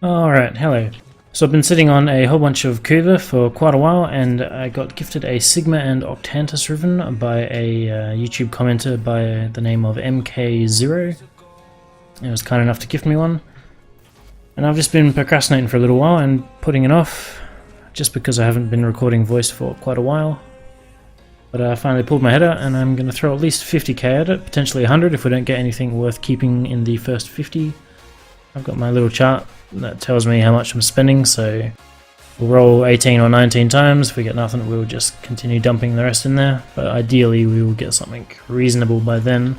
Alright, hello. So I've been sitting on a whole bunch of Kuva for quite a while, and I got gifted a Sigma and Octantis Riven by a YouTube commenter by the name of MK0. He was kind enough to gift me one. And I've just been procrastinating for a little while and putting it off, just because I haven't been recording voice for quite a while. But I finally pulled my head out, and I'm going to throw at least 50k at it, potentially 100 if we don't get anything worth keeping in the first 50. I've got my little chart that tells me how much I'm spending, so we'll roll 18 or 19 times. If we get nothing, we'll just continue dumping the rest in there, but ideally we will get something reasonable by then.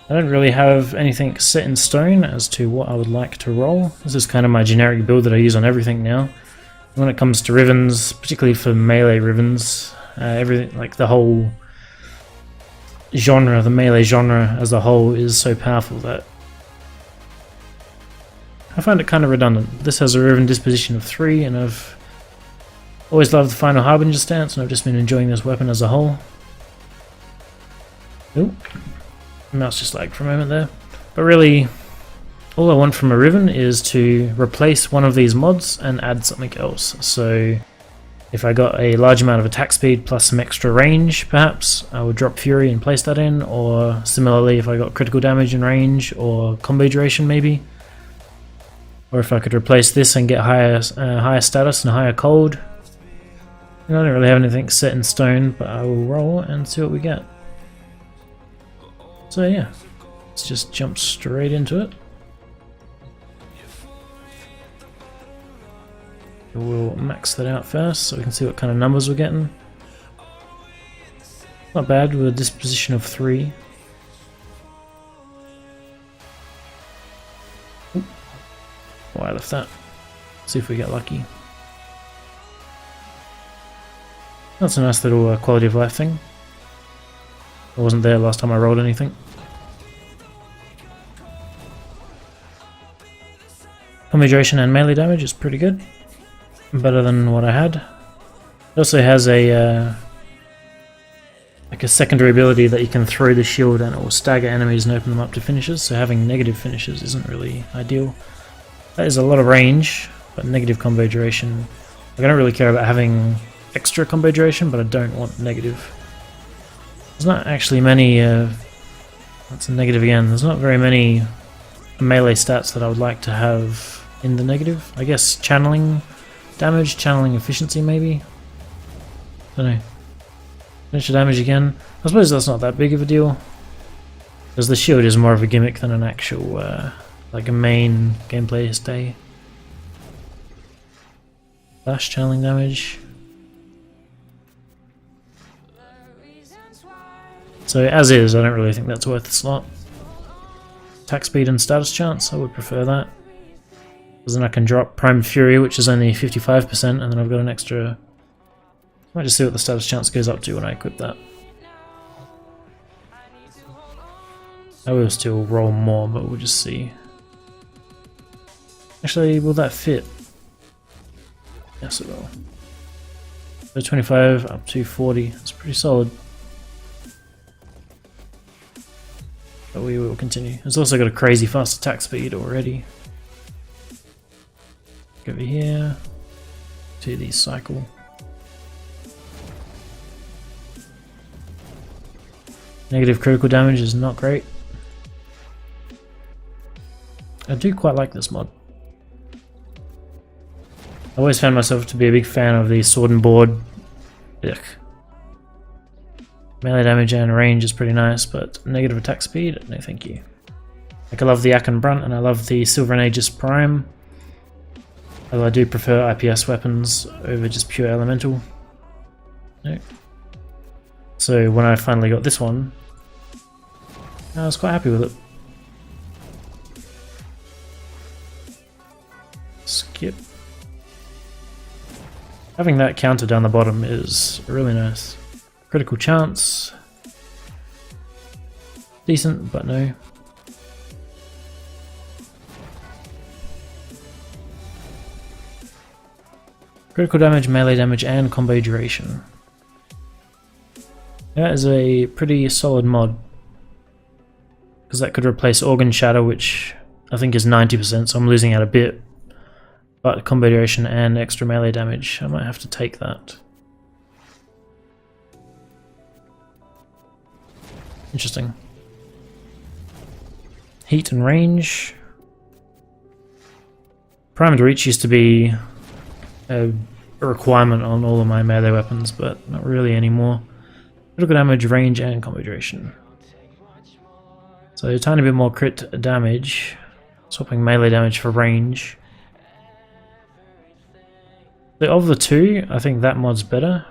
I don't really have anything set in stone as to what I would like to roll. This is kind of my generic build that I use on everything now. When it comes to Rivens, particularly for melee Rivens, everything, like the whole genre, the melee genre as a whole is so powerful that I find it kind of redundant. This has a Riven disposition of 3, and I've always loved the Final Harbinger stance, and I've just been enjoying this weapon as a whole. Ooh, mouse just lagged for a moment there. But really, all I want from a Riven is to replace one of these mods and add something else. So if I got a large amount of attack speed plus some extra range, perhaps, I would drop Fury and place that in, or similarly if I got critical damage and range, or combo duration maybe. Or if I could replace this and get higher status and higher cold. I don't really have anything set in stone, but I will roll and see what we get. So yeah, let's just jump straight into it. We'll max that out first so we can see what kind of numbers we're getting. Not bad with a disposition of 3. Why I left that. See if we get lucky. That's a nice little quality of life thing. I wasn't there last time I rolled anything. Combo duration and melee damage is pretty good. Better than what I had. It also has a like a secondary ability that you can throw the shield and it will stagger enemies and open them up to finishes, so having negative finishes isn't really ideal. That is a lot of range, but negative combo duration. Like, I don't really care about having extra combo duration, but I don't want negative. There's not actually many, that's a negative again, there's not very many melee stats that I would like to have in the negative. I guess channeling damage, channeling efficiency maybe? Don't know. Extra damage again. I suppose that's not that big of a deal, because the shield is more of a gimmick than an actual like a main gameplay stay. Flash channeling damage. So as is, I don't really think that's worth the slot. Attack speed and status chance, I would prefer that. Because then I can drop Primed Fury, which is only 55%, and then I've got an extra... I might just see what the status chance goes up to when I equip that. I will still roll more, but we'll just see. Actually, will that fit? Yes, it will. So 25 up to 40. That's pretty solid. But we will continue. It's also got a crazy fast attack speed already. Go over here to the cycle. Negative critical damage is not great. I do quite like this mod. I always found myself to be a big fan of the sword and board. Ugh. Melee damage and range is pretty nice, but negative attack speed? No thank you. Like, I love the Aken Brunt and I love the Silver and Aegis Prime. Although I do prefer IPS weapons over just pure elemental. No. So when I finally got this one, I was quite happy with it. Skip. Having that counter down the bottom is really nice. Critical chance. Decent, but no. Critical damage, melee damage, and combo duration. That is a pretty solid mod. Because that could replace Organ Shatter, which I think is 90%, so I'm losing out a bit. But combo duration and extra melee damage, I might have to take that. Interesting. Heat and range. Primed reach used to be a requirement on all of my melee weapons, but not really anymore. Critical damage, range, and combo duration. So a tiny bit more crit damage, swapping melee damage for range. Of the two, I think that mod's better,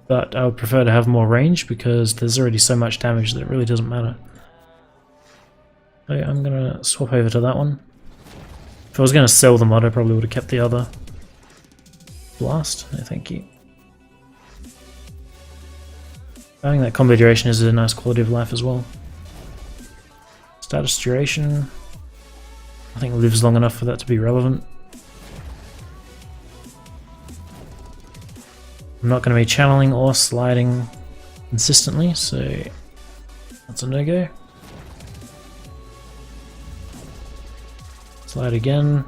but I would prefer to have more range because there's already so much damage that it really doesn't matter. So I'm gonna swap over to that one. If I was gonna sell the mod, I probably would have kept the other. Blast, no thank you. Having that combo duration is a nice quality of life as well. Status duration, I think it lives long enough for that to be relevant. I'm not going to be channeling or sliding consistently, so that's a no-go. Slide again.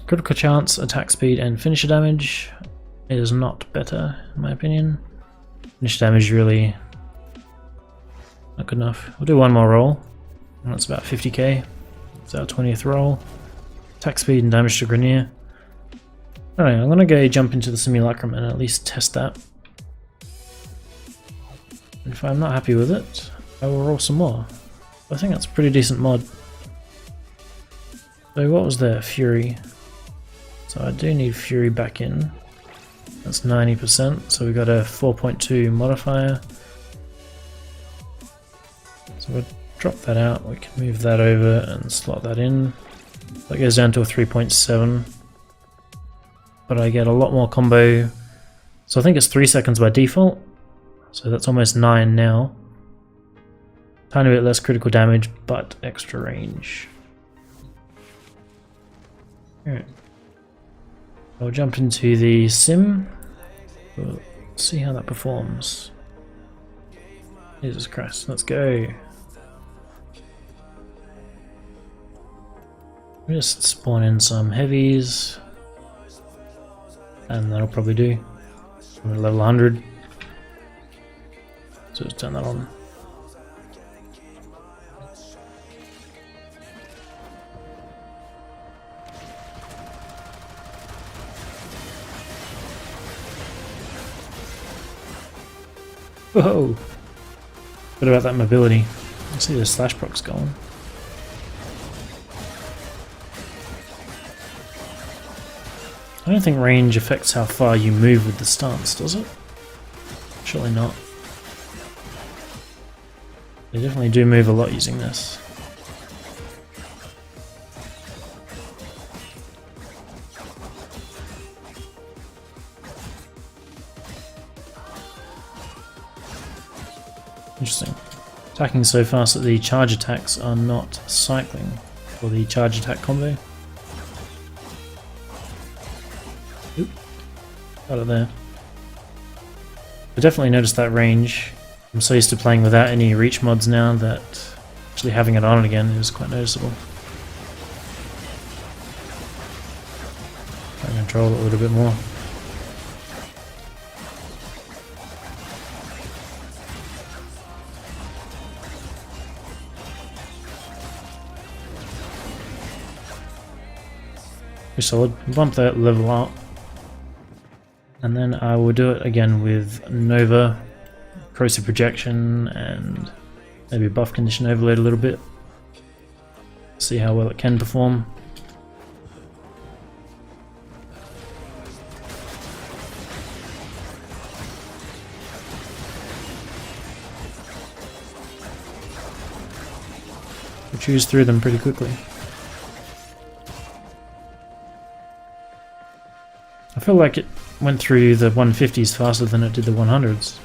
Critical chance, attack speed, and finisher damage is not better, in my opinion. Finisher damage really not good enough. We'll do one more roll, and that's about 50k. It's our 20th roll. Attack speed and damage to Grenier. Alright, I'm gonna go jump into the Simulacrum and at least test that. And if I'm not happy with it, I will roll some more. I think that's a pretty decent mod. So what was there? Fury. So I do need Fury back in. That's 90%, so we got a 4.2 modifier. So we'll drop that out, we can move that over and slot that in. That goes down to a 3.7. But I get a lot more combo. So I think it's 3 seconds by default. So that's almost 9 now. Tiny bit less critical damage, but extra range. Alright. I'll jump into the sim. We'll see how that performs. Jesus Christ, let's go. Just spawn in some heavies, and that'll probably do. I'm at level 100, so just turn that on. Whoa! What about that mobility? I see the slash procs going. I don't think range affects how far you move with the stance, does it? Surely not. They definitely do move a lot using this. Interesting. Attacking so fast that the charge attacks are not cycling for the charge attack combo. Oop. Got it there. I definitely noticed that range. I'm so used to playing without any reach mods now that actually having it on again is quite noticeable. I can control it a little bit more. Pretty solid. Bump that level up. And then I will do it again with Nova, Corrosive Projection, and maybe buff condition overload a little bit. See how well it can perform. We choose through them pretty quickly. I feel like it went through the 150s faster than it did the 100s.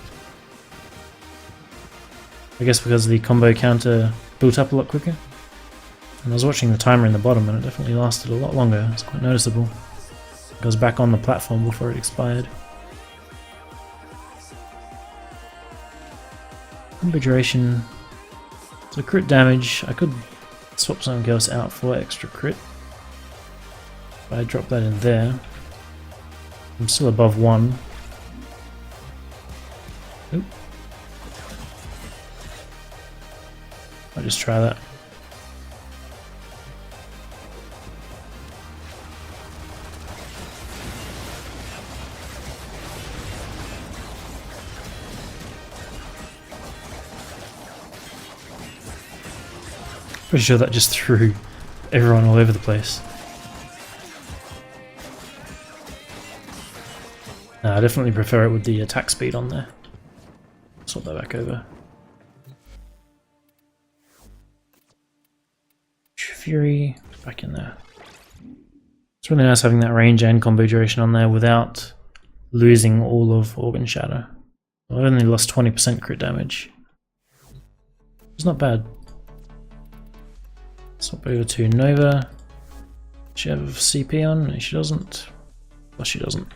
I guess because the combo counter built up a lot quicker. And I was watching the timer in the bottom and it definitely lasted a lot longer. It's quite noticeable. It was back on the platform before it expired. combo duration. So crit damage, I could swap something else out for extra crit. If I drop that in there, I'm still above 1. Oop. I'll just try that. Pretty sure that just threw everyone all over the place. No, I definitely prefer it with the attack speed on there. Swap that back over. Fury, back in there. It's really nice having that range and combo duration on there without losing all of Organ Shatter. I only lost 20% crit damage. It's not bad. Swap over to Nova. Does she have CP on? No, she doesn't. Well, she doesn't.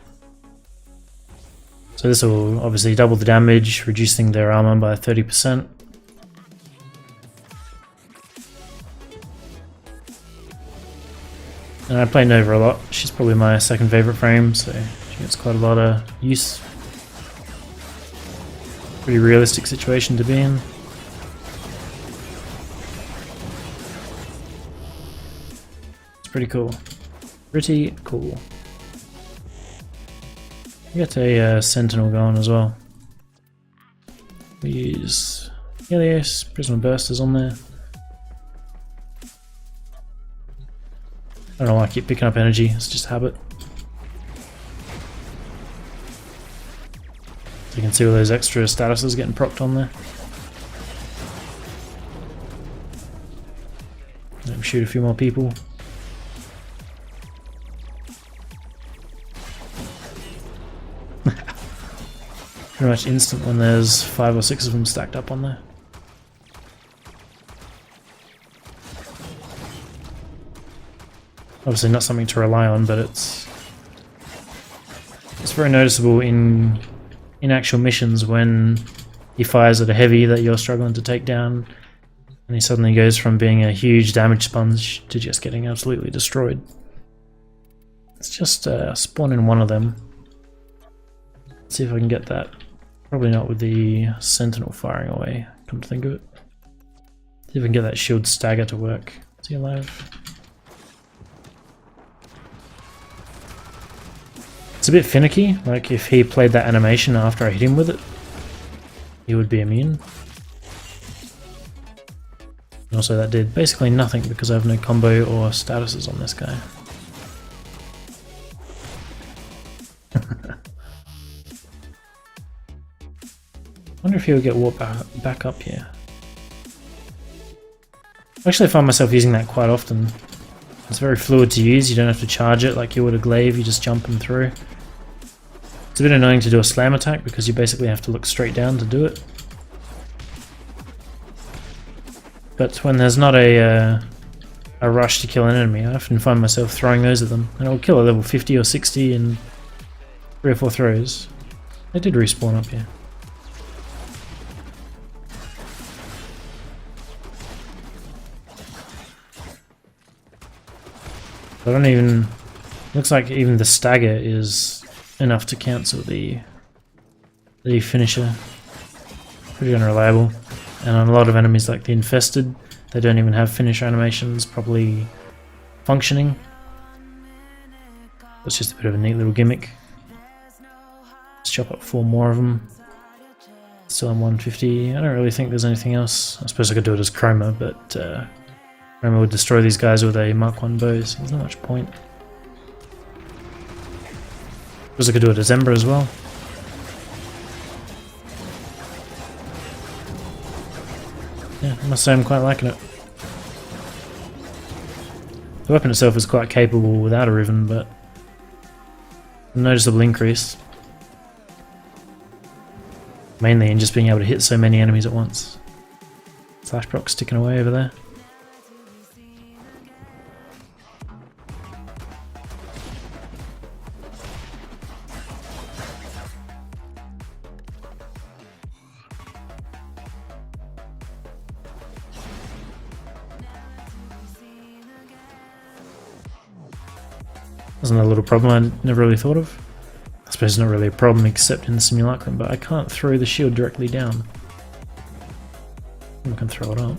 So this will obviously double the damage, reducing their armor by 30%. And I play Nova a lot. She's probably my second favorite frame, so she gets quite a lot of use. Pretty realistic situation to be in. Pretty cool. Pretty cool. We get a Sentinel going as well. We use Helios, Prism Bursters on there. I don't know why I keep picking up energy, it's just habit. So you can see all those extra statuses getting procced on there. Let me shoot a few more people. Pretty much instant when there's 5 or 6 of them stacked up on there. Obviously not something to rely on, but it's very noticeable in actual missions when he fires at a heavy that you're struggling to take down, and he suddenly goes from being a huge damage sponge to just getting absolutely destroyed. Let's just spawn in one of them. Let's see if I can get that. Probably not with the Sentinel firing away, come to think of it. See if I can get that shield stagger to work. Is he alive? It's a bit finicky, like if he played that animation after I hit him with it, he would be immune. And also that did basically nothing because I have no combo or statuses on this guy. I wonder if he would get warped back up here. Actually, I find myself using that quite often. It's very fluid to use, you don't have to charge it like you would a glaive, you just jump them through. It's a bit annoying to do a slam attack because you basically have to look straight down to do it. But when there's not a rush to kill an enemy, I often find myself throwing those at them. And I'll kill a level 50 or 60 in 3 or 4 throws. They did respawn up here. I don't even... Looks like even the stagger is enough to cancel the finisher. Pretty unreliable. And on a lot of enemies like the Infested, they don't even have finisher animations properly functioning. That's just a bit of a neat little gimmick. Let's chop up 4 more of them. Still on 150. I don't really think there's anything else. I suppose I could do it as Chroma, but Chroma would destroy these guys with a Mark 1 bow, so there's not much point. I suppose I could do it as Ember as well. Yeah, I must say I'm quite liking it. The weapon itself is quite capable without a Riven, but a noticeable increase. Mainly in just being able to hit so many enemies at once. Slash proc's ticking away over there. That's another little problem I never really thought of. I suppose it's not really a problem except in the Simulacrum, but I can't throw the shield directly down. I can throw it up.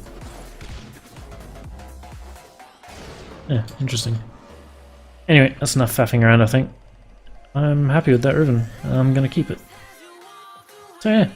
Yeah, interesting. Anyway, that's enough faffing around, I think. I'm happy with that Riven. I'm gonna keep it. So yeah.